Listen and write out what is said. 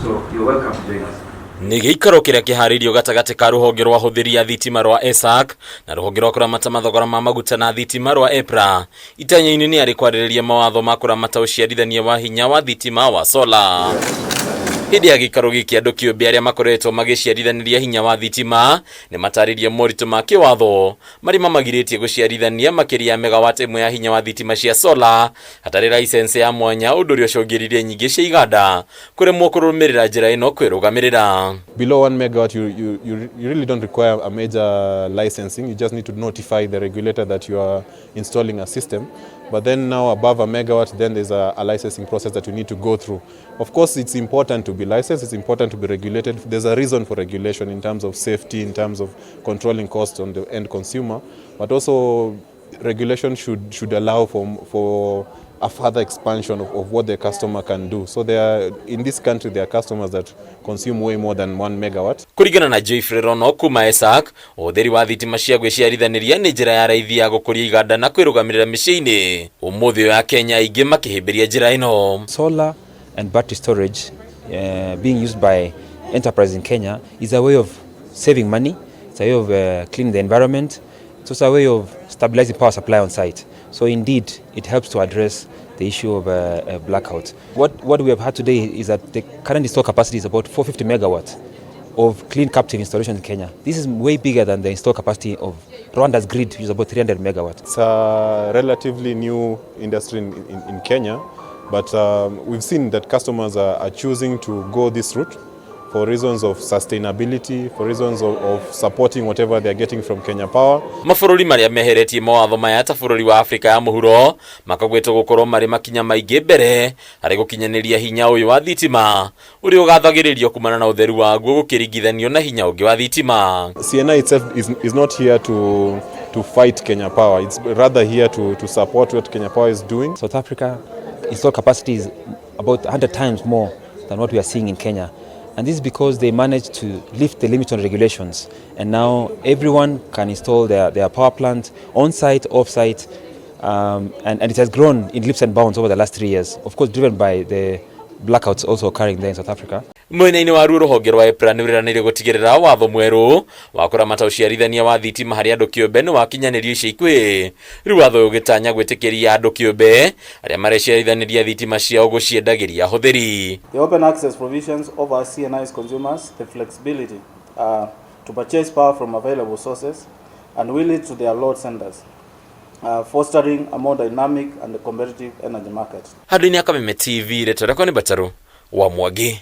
So you're welcome to join us. Nĩ gĩikaro kĩrĩa kĩharĩirio gatagatĩ ka rũhonge rwa hũthĩri ya thitima rwa ESAC na rũhonge rwa kũramata mathogora ma maguta na thitima rwa EPRA. Itanya-inĩ nĩ arĩ kwarĩrĩria mawatho ma kũramata ũciarithania wa hinya wa thitima wa solar. Hĩndĩ ya gĩikaro gĩkĩ andũ kĩũmbe arĩa makoretwo magĩciarithanĩria hinya wa thitima nĩ matarĩria moritũ ma kĩwatho marĩa mamagirĩtie gũciarithania makĩria ya megawati ĩmwe ya hinya wa thitima cia solar hatarĩ license ya mwanya, ũndũ ũrĩa ũcũngĩrĩirie nyingĩ cia iganda kũremwo kũrũmĩrĩra njĩra ĩno kwĩrũgamĩrĩra. Below 1 megawatt, you really don't require a major licensing. You just need to notify the regulator that you are installing a system. But then now above a megawatt, then there's a licensing process that you need to go through. Of course, it's important to be licensed, it's important to be regulated. There's a reason for regulation in terms of safety, in terms of controlling costs on the end consumer. But also, regulation should allow for a further expansion of what the customer can do. So in this country, there are customers that consume way more than 1 megawatt. Kũringana na Joyfrey Rono kuma ESAC, ũhũthĩri wa thitima cia gwĩciarithanĩria nĩ njĩra ya raithi ya gũkũria iganda na kwĩrũgamĩrĩra mĩciĩ-inĩ. Ũmũthĩ wa Kenya aingĩ makĩhĩmbĩria njĩra ĩno. Solar and battery storage being used by enterprise in Kenya is a way of saving money, it's a way of cleaning the environment, it's also a way of stabilizing power supply on site. So indeed, it helps to address the issue of blackout. What we have had today is that the current installed capacity is about 450 megawatts of clean captive installation in Kenya. This is way bigger than the installed capacity of Rwanda's grid, which is about 300 megawatts. It's a relatively new industry in Kenya, but we've seen that customers are choosing to go this route for reasons of sustainability, for reasons of supporting whatever they're getting from Kenya Power. Mabũrũri marĩa meheretie mawatho maya ta bũrũri wa Afrika ya mũhuro makagwetwo gũkorwo marĩ makinya maingĩ mbere harĩ gũkinyanĩria hinya ũyũ wa thitima ũrĩa ũgathagĩrĩrio kumana na ũtheru waguo gũkĩringithanio na hinya ũngĩ wa thitima. CNI itself is not here to fight Kenya Power. It's rather here to support what Kenya Power is doing. South Africa installed capacity is about 100 times more than what we are seeing in Kenya. And this is because they managed to lift the limits on regulations. And now everyone can install their power plant on-site, off-site, and it has grown in leaps and bounds over the last 3 years. Of course, driven by the blackouts also occurring there in South Africa. Mwena-inĩ wa rũhonge rwa EPRA nĩ rĩranĩire gũtigĩrĩra watho mwerũ wa kũramata ũciarithania wa thitima harĩ andũ kĩũmbe nĩ wakinyanĩrio ica ikuhĩ. Rĩu watho ũgĩtanya gwĩtĩkĩria andũ kĩũmbe arĩa mareciarithanĩria thitima ciao gũciendagĩria ahũthĩri. The open access provisions offer CNI's consumers the flexibility to purchase power from available sources and will lead to their load centers, fostering a more dynamic and competitive energy market. Handũ-inĩ ya Kameme TV, rĩtwa rĩakwa nĩ Bataru wa Mwangi.